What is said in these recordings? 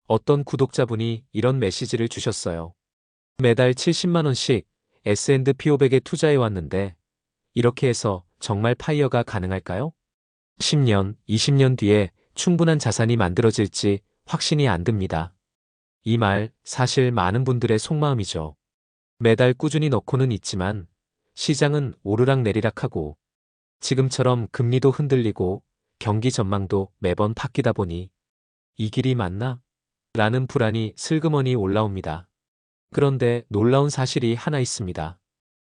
어떤 구독자분이 이런 메시지를 주셨어요. 매달 70만원씩 S&P 500에 투자해 왔는데 이렇게 해서 정말 파이어가 가능할까요? 10년, 20년 뒤에 충분한 자산이 만들어질지 확신이 안 듭니다. 이 말 사실 많은 분들의 속마음이죠. 매달 꾸준히 넣고는 있지만 시장은 오르락내리락하고 지금처럼 금리도 흔들리고 경기 전망도 매번 바뀌다 보니 이 길이 맞나? 라는 불안이 슬그머니 올라옵니다. 그런데 놀라운 사실이 하나 있습니다.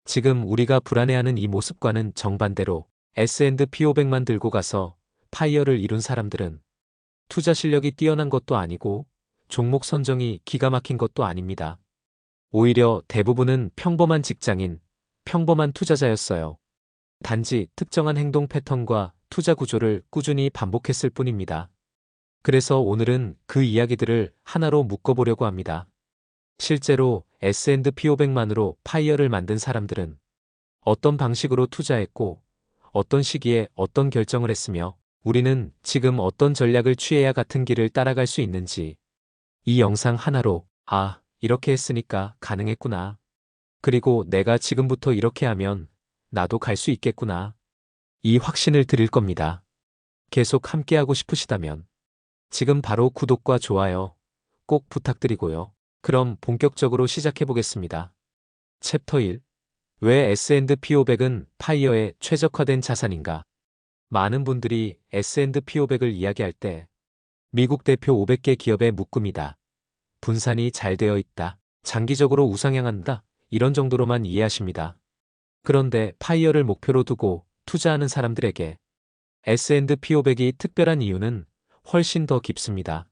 지금 우리가 불안해하는 이 모습과는 정반대로 S&P 500만 들고 가서 파이어를 이룬 사람들은 투자 실력이 뛰어난 것도 아니고 종목 선정이 기가 막힌 것도 아닙니다. 오히려 대부분은 평범한 직장인, 평범한 투자자였어요. 단지 특정한 행동 패턴과 투자 구조를 꾸준히 반복했을 뿐입니다. 그래서 오늘은 그 이야기들을 하나로 묶어보려고 합니다. 실제로 S&P 500만으로 파이어를 만든 사람들은 어떤 방식으로 투자했고 어떤 시기에 어떤 결정을 했으며 우리는 지금 어떤 전략을 취해야 같은 길을 따라갈 수 있는지 이 영상 하나로 이렇게 했으니까 가능했구나. 그리고 내가 지금부터 이렇게 하면 나도 갈 수 있겠구나. 이 확신을 드릴 겁니다. 계속 함께하고 싶으시다면 지금 바로 구독과 좋아요 꼭 부탁드리고요. 그럼 본격적으로 시작해 보겠습니다. 챕터 1. 왜 S&P 500은 파이어에 최적화된 자산인가? 많은 분들이 S&P 500을 이야기할 때 미국 대표 500개 기업의 묶음이다. 분산이 잘 되어 있다. 장기적으로 우상향한다. 이런 정도로만 이해하십니다. 그런데 파이어를 목표로 두고 투자하는 사람들에게 S&P 500이 특별한 이유는 훨씬 더 깊습니다.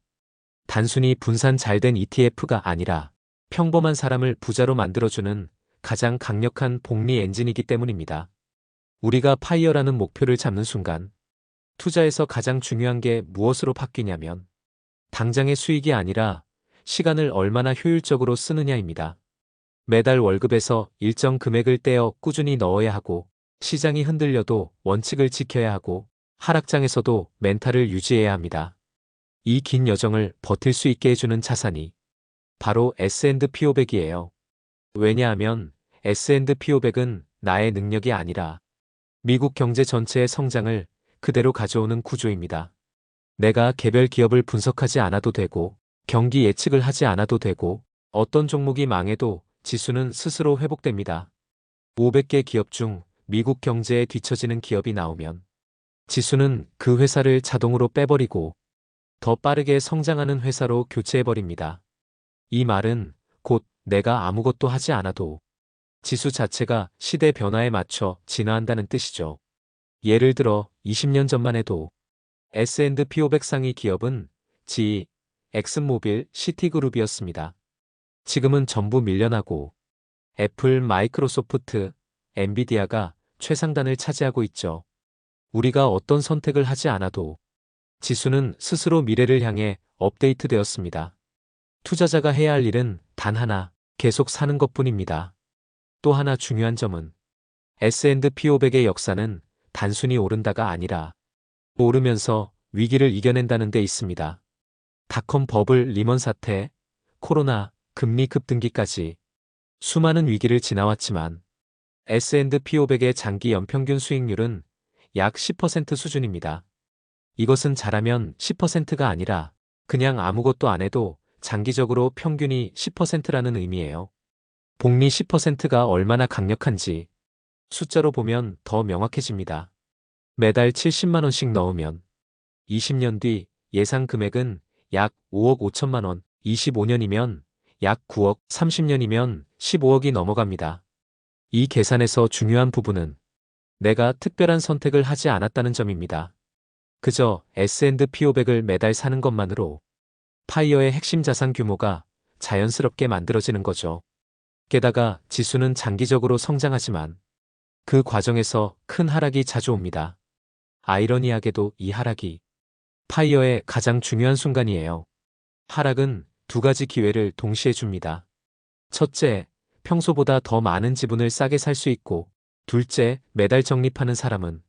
단순히 분산 잘 된 ETF가 아니라 평범한 사람을 부자로 만들어주는 가장 강력한 복리 엔진이기 때문입니다. 우리가 파이어라는 목표를 잡는 순간 투자에서 가장 중요한 게 무엇으로 바뀌냐면 당장의 수익이 아니라 시간을 얼마나 효율적으로 쓰느냐입니다. 매달 월급에서 일정 금액을 떼어 꾸준히 넣어야 하고 시장이 흔들려도 원칙을 지켜야 하고 하락장에서도 멘탈을 유지해야 합니다. 이 긴 여정을 버틸 수 있게 해주는 자산이 바로 S&P 500이에요. 왜냐하면 S&P 500은 나의 능력이 아니라 미국 경제 전체의 성장을 그대로 가져오는 구조입니다. 내가 개별 기업을 분석하지 않아도 되고 경기 예측을 하지 않아도 되고 어떤 종목이 망해도 지수는 스스로 회복됩니다. 500개 기업 중 미국 경제에 뒤처지는 기업이 나오면 지수는 그 회사를 자동으로 빼버리고 더 빠르게 성장하는 회사로 교체해버립니다. 이 말은 곧 내가 아무것도 하지 않아도 지수 자체가 시대 변화에 맞춰 진화한다는 뜻이죠. 예를 들어 20년 전만 해도 S&P 500 상위 기업은 GE, 엑슨모빌, 시티그룹이었습니다. 지금은 전부 밀려나고 애플, 마이크로소프트, 엔비디아가 최상단을 차지하고 있죠. 우리가 어떤 선택을 하지 않아도 지수는 스스로 미래를 향해 업데이트되었습니다. 투자자가 해야 할 일은 단 하나, 계속 사는 것뿐입니다. 또 하나 중요한 점은 S&P 500의 역사는 단순히 오른다가 아니라 오르면서 위기를 이겨낸다는 데 있습니다. 닷컴 버블, 리먼 사태, 코로나, 금리 급등기까지 수많은 위기를 지나왔지만 S&P 500의 장기 연평균 수익률은 약 10% 수준입니다. 이것은 잘하면 10%가 아니라 그냥 아무것도 안 해도 장기적으로 평균이 10%라는 의미예요. 복리 10%가 얼마나 강력한지 숫자로 보면 더 명확해집니다. 매달 70만원씩 넣으면 20년 뒤 예상 금액은 약 5억 5천만 원, 25년이면 약 9억, 30년이면 15억이 넘어갑니다. 이 계산에서 중요한 부분은 내가 특별한 선택을 하지 않았다는 점입니다. 그저 S&P 500을 매달 사는 것만으로 파이어의 핵심 자산 규모가 자연스럽게 만들어지는 거죠. 게다가 지수는 장기적으로 성장하지만 그 과정에서 큰 하락이 자주 옵니다. 아이러니하게도 이 하락이 파이어의 가장 중요한 순간이에요. 하락은 두 가지 기회를 동시에 줍니다. 첫째, 평소보다 더 많은 지분을 싸게 살 수 있고, 둘째, 매달 적립하는 사람은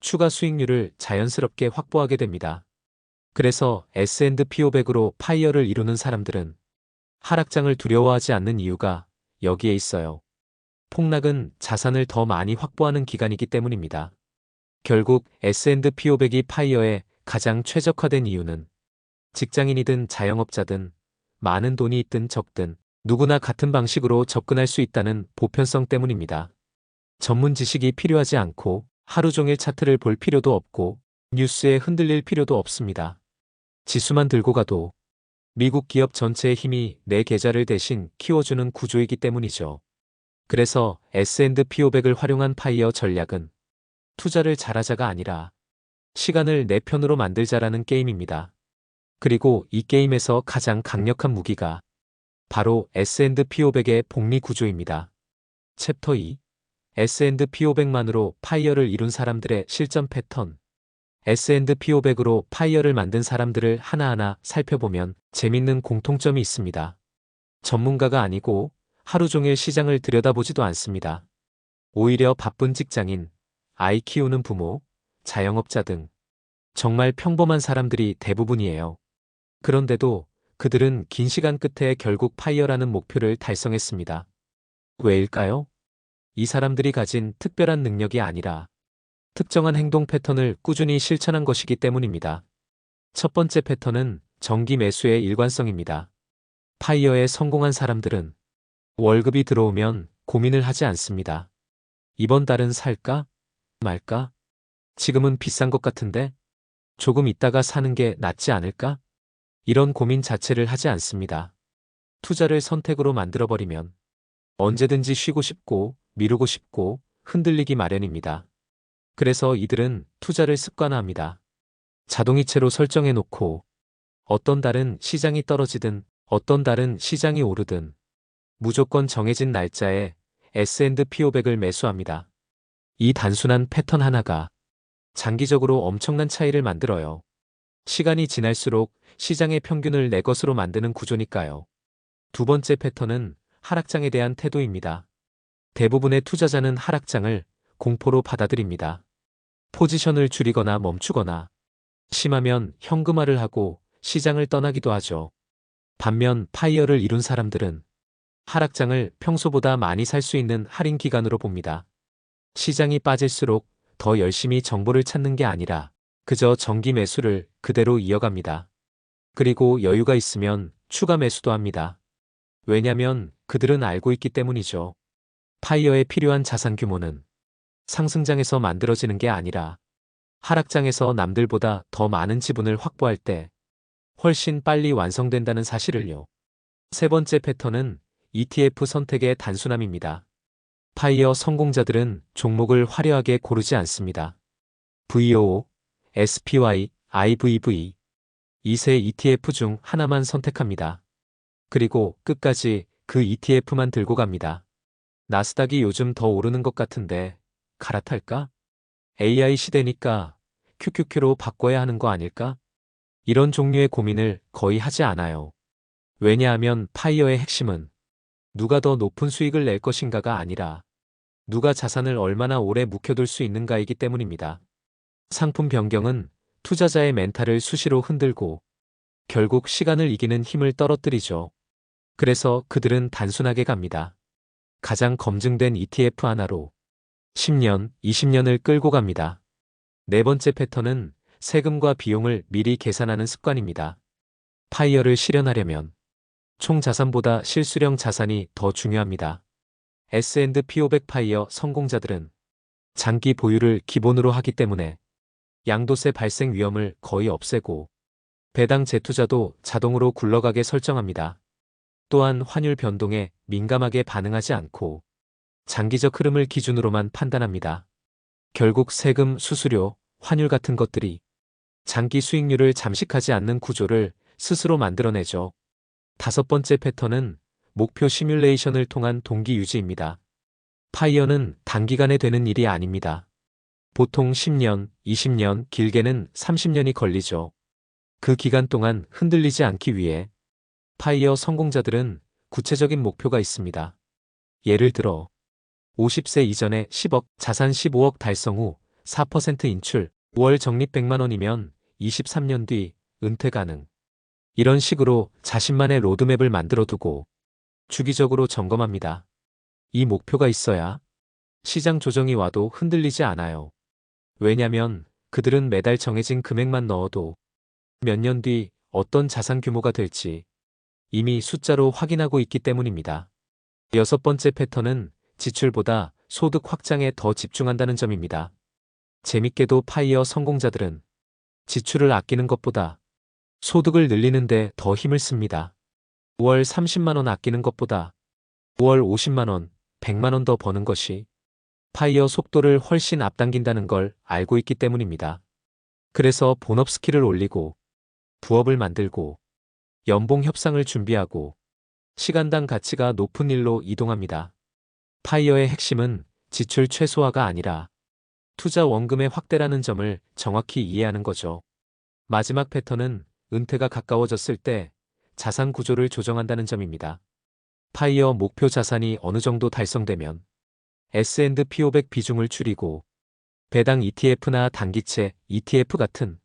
추가 수익률을 자연스럽게 확보하게 됩니다. 그래서 S&P 500으로 파이어를 이루는 사람들은 하락장을 두려워하지 않는 이유가 여기에 있어요. 폭락은 자산을 더 많이 확보하는 기간이기 때문입니다. 결국 S&P 500이 파이어에 가장 최적화된 이유는 직장인이든 자영업자든 많은 돈이 있든 적든 누구나 같은 방식으로 접근할 수 있다는 보편성 때문입니다. 전문 지식이 필요하지 않고 하루 종일 차트를 볼 필요도 없고 뉴스에 흔들릴 필요도 없습니다. 지수만 들고 가도 미국 기업 전체의 힘이 내 계좌를 대신 키워주는 구조이기 때문이죠. 그래서 S&P 500을 활용한 파이어 전략은 투자를 잘하자가 아니라 시간을 내 편으로 만들자라는 게임입니다. 그리고 이 게임에서 가장 강력한 무기가 바로 S&P 500의 복리 구조입니다. 챕터 2. S&P 500만으로 파이어를 이룬 사람들의 실전 패턴. S&P 500으로 파이어를 만든 사람들을 하나하나 살펴보면 재밌는 공통점이 있습니다. 전문가가 아니고 하루 종일 시장을 들여다보지도 않습니다. 오히려 바쁜 직장인, 아이 키우는 부모, 자영업자 등 정말 평범한 사람들이 대부분이에요. 그런데도 그들은 긴 시간 끝에 결국 파이어라는 목표를 달성했습니다. 왜일까요? 이 사람들이 가진 특별한 능력이 아니라 특정한 행동 패턴을 꾸준히 실천한 것이기 때문입니다. 첫 번째 패턴은 정기 매수의 일관성입니다. 파이어에 성공한 사람들은 월급이 들어오면 고민을 하지 않습니다. 이번 달은 살까? 말까? 지금은 비싼 것 같은데? 조금 있다가 사는 게 낫지 않을까? 이런 고민 자체를 하지 않습니다. 투자를 선택으로 만들어버리면 언제든지 쉬고 싶고 미루고 싶고 흔들리기 마련입니다. 그래서 이들은 투자를 습관화합니다. 자동이체로 설정해 놓고 어떤 달은 시장이 떨어지든 어떤 달은 시장이 오르든 무조건 정해진 날짜에 S&P 500을 매수합니다. 이 단순한 패턴 하나가 장기적으로 엄청난 차이를 만들어요. 시간이 지날수록 시장의 평균을 내 것으로 만드는 구조니까요. 두 번째 패턴은 하락장에 대한 태도입니다. 대부분의 투자자는 하락장을 공포로 받아들입니다. 포지션을 줄이거나 멈추거나 심하면 현금화를 하고 시장을 떠나기도 하죠. 반면 파이어를 이룬 사람들은 하락장을 평소보다 많이 살 수 있는 할인 기간으로 봅니다. 시장이 빠질수록 더 열심히 정보를 찾는 게 아니라 그저 정기 매수를 그대로 이어갑니다. 그리고 여유가 있으면 추가 매수도 합니다. 왜냐면 그들은 알고 있기 때문이죠. 파이어에 필요한 자산 규모는 상승장에서 만들어지는 게 아니라 하락장에서 남들보다 더 많은 지분을 확보할 때 훨씬 빨리 완성된다는 사실을요. 세 번째 패턴은 ETF 선택의 단순함입니다. 파이어 성공자들은 종목을 화려하게 고르지 않습니다. VOO, SPY, IVV 이 세 ETF 중 하나만 선택합니다. 그리고 끝까지 그 ETF만 들고 갑니다. 나스닥이 요즘 더 오르는 것 같은데 갈아탈까? AI 시대니까 QQQ로 바꿔야 하는 거 아닐까? 이런 종류의 고민을 거의 하지 않아요. 왜냐하면 파이어의 핵심은 누가 더 높은 수익을 낼 것인가가 아니라 누가 자산을 얼마나 오래 묵혀둘 수 있는가이기 때문입니다. 상품 변경은 투자자의 멘탈을 수시로 흔들고 결국 시간을 이기는 힘을 떨어뜨리죠. 그래서 그들은 단순하게 갑니다. 가장 검증된 ETF 하나로 10년, 20년을 끌고 갑니다. 네 번째 패턴은 세금과 비용을 미리 계산하는 습관입니다. 파이어를 실현하려면 총 자산보다 실수령 자산이 더 중요합니다. S&P 500 파이어 성공자들은 장기 보유를 기본으로 하기 때문에 양도세 발생 위험을 거의 없애고 배당 재투자도 자동으로 굴러가게 설정합니다. 또한 환율 변동에 민감하게 반응하지 않고 장기적 흐름을 기준으로만 판단합니다. 결국 세금, 수수료, 환율 같은 것들이 장기 수익률을 잠식하지 않는 구조를 스스로 만들어내죠. 다섯 번째 패턴은 목표 시뮬레이션을 통한 동기 유지입니다. 파이어는 단기간에 되는 일이 아닙니다. 보통 10년, 20년, 길게는 30년이 걸리죠. 그 기간 동안 흔들리지 않기 위해 파이어 성공자들은 구체적인 목표가 있습니다. 예를 들어 50세 이전에 10억, 자산 15억 달성 후 4% 인출, 월 적립 100만 원이면 23년 뒤 은퇴 가능. 이런 식으로 자신만의 로드맵을 만들어 두고 주기적으로 점검합니다. 이 목표가 있어야 시장 조정이 와도 흔들리지 않아요. 왜냐면 그들은 매달 정해진 금액만 넣어도 몇 년 뒤 어떤 자산 규모가 될지 이미 숫자로 확인하고 있기 때문입니다. 여섯 번째 패턴은 지출보다 소득 확장에 더 집중한다는 점입니다. 재밌게도 파이어 성공자들은 지출을 아끼는 것보다 소득을 늘리는데 더 힘을 씁니다. 5월 30만 원 아끼는 것보다 5월 50만 원, 100만 원 더 버는 것이 파이어 속도를 훨씬 앞당긴다는 걸 알고 있기 때문입니다. 그래서 본업 스킬을 올리고 부업을 만들고 연봉 협상을 준비하고 시간당 가치가 높은 일로 이동합니다. 파이어의 핵심은 지출 최소화가 아니라 투자 원금의 확대라는 점을 정확히 이해하는 거죠. 마지막 패턴은 은퇴가 가까워졌을 때 자산 구조를 조정한다는 점입니다. 파이어 목표 자산이 어느 정도 달성되면 S&P 500 비중을 줄이고 배당 ETF나 단기채 ETF 같은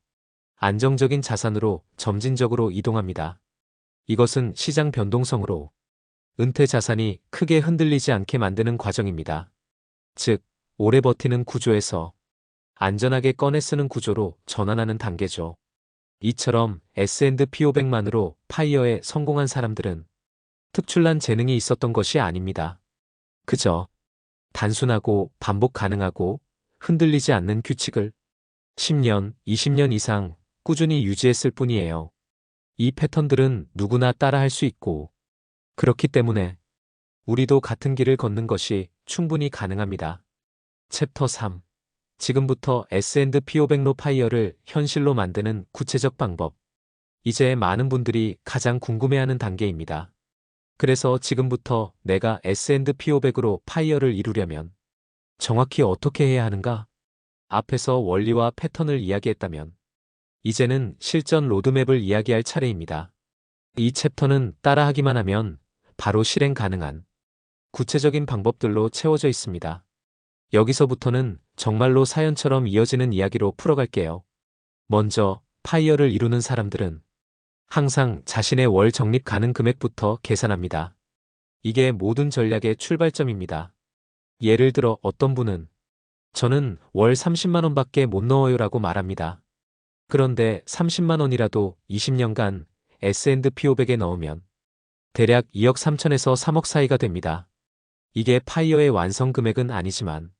안정적인 자산으로 점진적으로 이동합니다. 이것은 시장 변동성으로 은퇴 자산이 크게 흔들리지 않게 만드는 과정입니다. 즉, 오래 버티는 구조에서 안전하게 꺼내 쓰는 구조로 전환하는 단계죠. 이처럼 S&P 500만으로 파이어에 성공한 사람들은 특출난 재능이 있었던 것이 아닙니다. 그저 단순하고 반복 가능하고 흔들리지 않는 규칙을 10년, 20년 이상 꾸준히 유지했을 뿐이에요. 이 패턴들은 누구나 따라할 수 있고 그렇기 때문에 우리도 같은 길을 걷는 것이 충분히 가능합니다. 챕터 3. 지금부터 S&P 500로 파이어를 현실로 만드는 구체적 방법. 이제 많은 분들이 가장 궁금해하는 단계입니다. 그래서 지금부터 내가 S&P 500으로 파이어를 이루려면 정확히 어떻게 해야 하는가? 앞에서 원리와 패턴을 이야기했다면 이제는 실전 로드맵을 이야기할 차례입니다. 이 챕터는 따라하기만 하면 바로 실행 가능한 구체적인 방법들로 채워져 있습니다. 여기서부터는 정말로 사연처럼 이어지는 이야기로 풀어갈게요. 먼저 파이어를 이루는 사람들은 항상 자신의 월 적립 가능 금액부터 계산합니다. 이게 모든 전략의 출발점입니다. 예를 들어 어떤 분은 저는 월 30만 원밖에 못 넣어요라고 말합니다. 그런데 30만 원이라도 20년간 S&P 500에 넣으면 대략 2억 3천에서 3억 사이가 됩니다. 이게 파이어의 완성 금액은 아니지만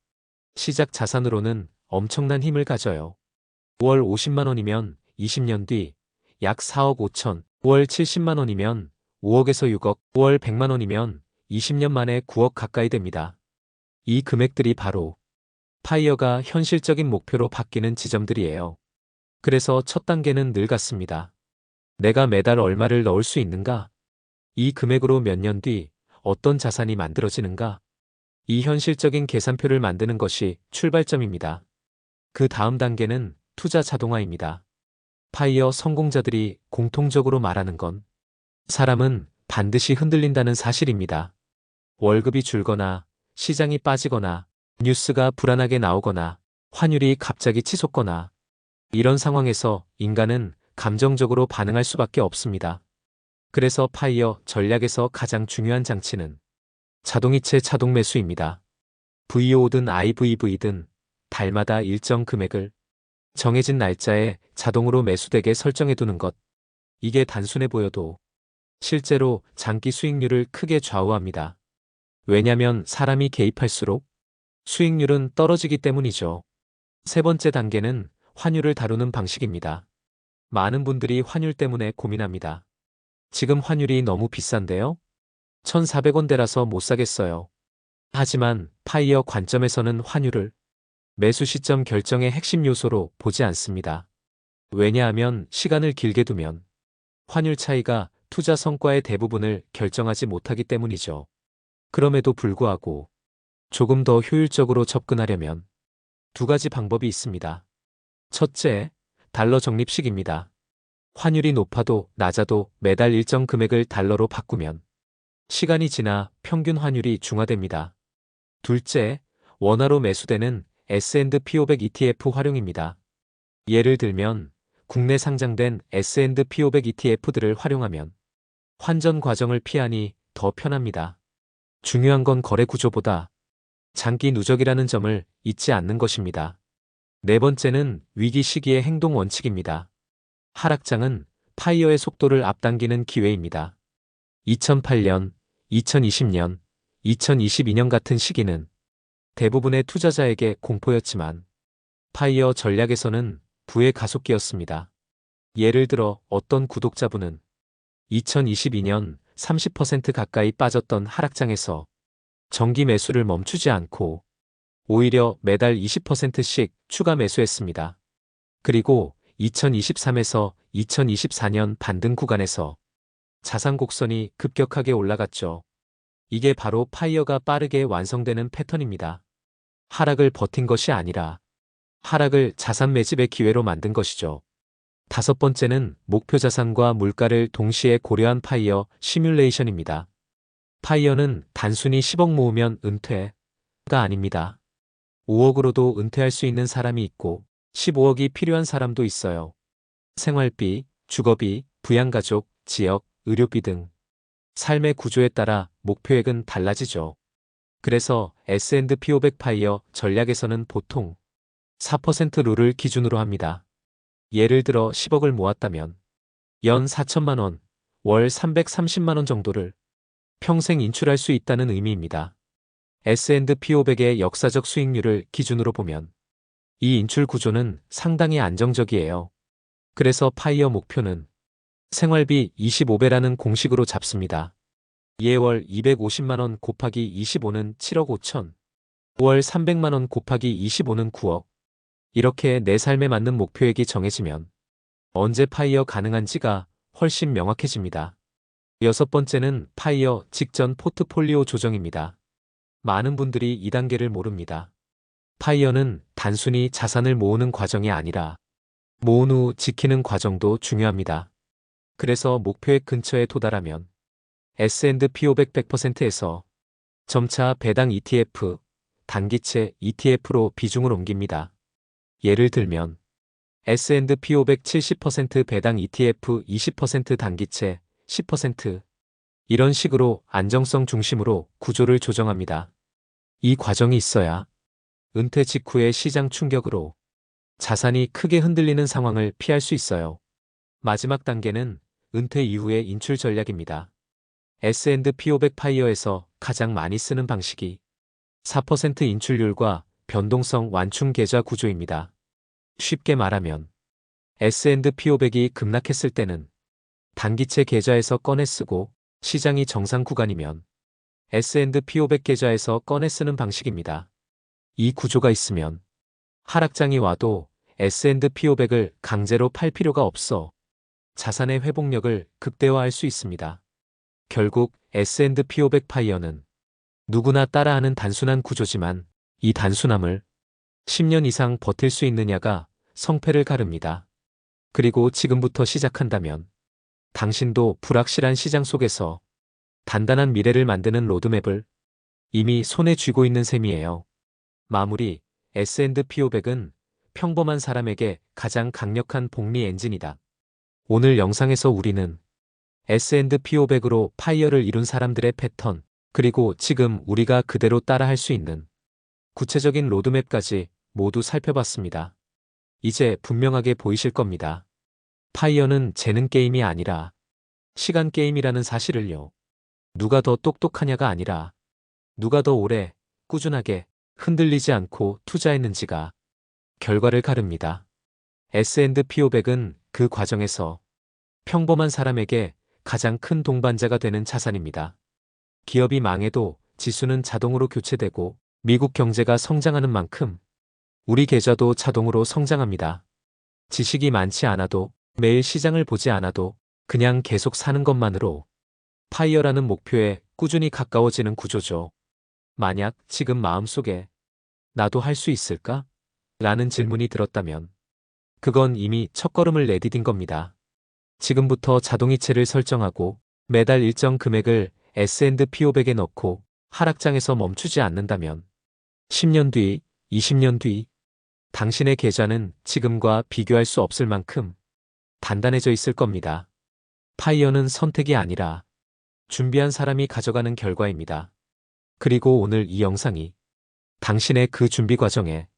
시작 자산으로는 엄청난 힘을 가져요. 5월 50만 원이면 20년 뒤 약 4억 5천, 5월 70만 원이면 5억에서 6억, 5월 100만 원이면 20년 만에 9억 가까이 됩니다. 이 금액들이 바로 파이어가 현실적인 목표로 바뀌는 지점들이에요. 그래서 첫 단계는 늘 같습니다. 내가 매달 얼마를 넣을 수 있는가? 이 금액으로 몇 년 뒤 어떤 자산이 만들어지는가? 이 현실적인 계산표를 만드는 것이 출발점입니다. 그 다음 단계는 투자 자동화입니다. 파이어 성공자들이 공통적으로 말하는 건 사람은 반드시 흔들린다는 사실입니다. 월급이 줄거나 시장이 빠지거나 뉴스가 불안하게 나오거나 환율이 갑자기 치솟거나 이런 상황에서 인간은 감정적으로 반응할 수밖에 없습니다. 그래서 파이어 전략에서 가장 중요한 장치는 자동이체 자동 매수입니다. VO든 IVV든 달마다 일정 금액을 정해진 날짜에 자동으로 매수되게 설정해 두는 것. 이게 단순해 보여도 실제로 장기 수익률을 크게 좌우합니다. 왜냐면 사람이 개입할수록 수익률은 떨어지기 때문이죠. 세 번째 단계는 환율을 다루는 방식입니다. 많은 분들이 환율 때문에 고민합니다. 지금 환율이 너무 비싼데요? 1,400원대라서 못 사겠어요. 하지만 파이어 관점에서는 환율을 매수 시점 결정의 핵심 요소로 보지 않습니다. 왜냐하면 시간을 길게 두면 환율 차이가 투자 성과의 대부분을 결정하지 못하기 때문이죠. 그럼에도 불구하고 조금 더 효율적으로 접근하려면 두 가지 방법이 있습니다. 첫째, 달러 적립식입니다. 환율이 높아도 낮아도 매달 일정 금액을 달러로 바꾸면 시간이 지나 평균 환율이 중화됩니다. 둘째, 원화로 매수되는 S&P 500 ETF 활용입니다. 예를 들면 국내 상장된 S&P 500 ETF들을 활용하면 환전 과정을 피하니 더 편합니다. 중요한 건 거래 구조보다 장기 누적이라는 점을 잊지 않는 것입니다. 네 번째는 위기 시기의 행동 원칙입니다. 하락장은 파이어의 속도를 앞당기는 기회입니다. 2008년, 2020년, 2022년 같은 시기는 대부분의 투자자에게 공포였지만 파이어 전략에서는 부의 가속기였습니다. 예를 들어 어떤 구독자분은 2022년 30% 가까이 빠졌던 하락장에서 정기 매수를 멈추지 않고 오히려 매달 20%씩 추가 매수했습니다. 그리고 2023에서 2024년 반등 구간에서 자산 곡선이 급격하게 올라갔죠. 이게 바로 파이어가 빠르게 완성되는 패턴입니다. 하락을 버틴 것이 아니라 하락을 자산 매집의 기회로 만든 것이죠. 다섯 번째는 목표 자산과 물가를 동시에 고려한 파이어 시뮬레이션입니다. 파이어는 단순히 10억 모으면 은퇴가 아닙니다. 5억으로도 은퇴할 수 있는 사람이 있고 15억이 필요한 사람도 있어요. 생활비, 주거비, 부양가족, 지역, 의료비 등 삶의 구조에 따라 목표액은 달라지죠. 그래서 S&P 500 파이어 전략에서는 보통 4% 룰을 기준으로 합니다. 예를 들어 10억을 모았다면 연 4천만 원, 월 330만 원 정도를 평생 인출할 수 있다는 의미입니다. S&P 500의 역사적 수익률을 기준으로 보면 이 인출 구조는 상당히 안정적이에요. 그래서 파이어 목표는 생활비 25배라는 공식으로 잡습니다. 예월 250만 원 곱하기 25는 7억 5천, 월 300만 원 곱하기 25는 9억. 이렇게 내 삶에 맞는 목표액이 정해지면 언제 파이어 가능한지가 훨씬 명확해집니다. 여섯 번째는 파이어 직전 포트폴리오 조정입니다. 많은 분들이 이 단계를 모릅니다. 파이어는 단순히 자산을 모으는 과정이 아니라 모은 후 지키는 과정도 중요합니다. 그래서 목표액 근처에 도달하면 S&P 500 100%에서 점차 배당 ETF, 단기채 ETF로 비중을 옮깁니다. 예를 들면 S&P 500 70% 배당 ETF 20% 단기채 10% 이런 식으로 안정성 중심으로 구조를 조정합니다. 이 과정이 있어야 은퇴 직후의 시장 충격으로 자산이 크게 흔들리는 상황을 피할 수 있어요. 마지막 단계는 은퇴 이후의 인출 전략입니다. S&P 500 파이어에서 가장 많이 쓰는 방식이 4% 인출률과 변동성 완충 계좌 구조입니다. 쉽게 말하면 S&P 500이 급락했을 때는 단기채 계좌에서 꺼내 쓰고 시장이 정상 구간이면 S&P 500 계좌에서 꺼내 쓰는 방식입니다. 이 구조가 있으면 하락장이 와도 S&P 500을 강제로 팔 필요가 없어 자산의 회복력을 극대화할 수 있습니다. 결국 S&P 500 파이어는 누구나 따라하는 단순한 구조지만 이 단순함을 10년 이상 버틸 수 있느냐가 성패를 가릅니다. 그리고 지금부터 시작한다면 당신도 불확실한 시장 속에서 단단한 미래를 만드는 로드맵을 이미 손에 쥐고 있는 셈이에요. 마무리, S&P 500은 평범한 사람에게 가장 강력한 복리 엔진이다. 오늘 영상에서 우리는 S&P 500으로 파이어를 이룬 사람들의 패턴, 그리고 지금 우리가 그대로 따라할 수 있는 구체적인 로드맵까지 모두 살펴봤습니다. 이제 분명하게 보이실 겁니다. 파이어는 재능 게임이 아니라 시간 게임이라는 사실을요. 누가 더 똑똑하냐가 아니라 누가 더 오래 꾸준하게 흔들리지 않고 투자했는지가 결과를 가릅니다. S&P 500은 그 과정에서 평범한 사람에게 가장 큰 동반자가 되는 자산입니다. 기업이 망해도 지수는 자동으로 교체되고 미국 경제가 성장하는 만큼 우리 계좌도 자동으로 성장합니다. 지식이 많지 않아도 매일 시장을 보지 않아도 그냥 계속 사는 것만으로 파이어라는 목표에 꾸준히 가까워지는 구조죠. 만약 지금 마음속에 나도 할 수 있을까? 라는 질문이 들었다면 그건 이미 첫걸음을 내디딘 겁니다. 지금부터 자동이체를 설정하고 매달 일정 금액을 S&P 500에 넣고 하락장에서 멈추지 않는다면 10년 뒤, 20년 뒤 당신의 계좌는 지금과 비교할 수 없을 만큼 단단해져 있을 겁니다. 파이어는 선택이 아니라 준비한 사람이 가져가는 결과입니다. 그리고 오늘 이 영상이 당신의 그 준비 과정에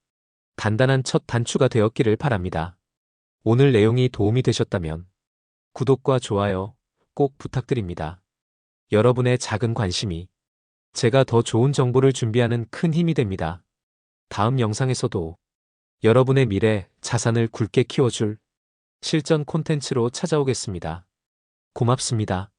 단단한 첫 단추가 되었기를 바랍니다. 오늘 내용이 도움이 되셨다면 구독과 좋아요 꼭 부탁드립니다. 여러분의 작은 관심이 제가 더 좋은 정보를 준비하는 큰 힘이 됩니다. 다음 영상에서도 여러분의 미래 자산을 굳게 키워줄 실전 콘텐츠로 찾아오겠습니다. 고맙습니다.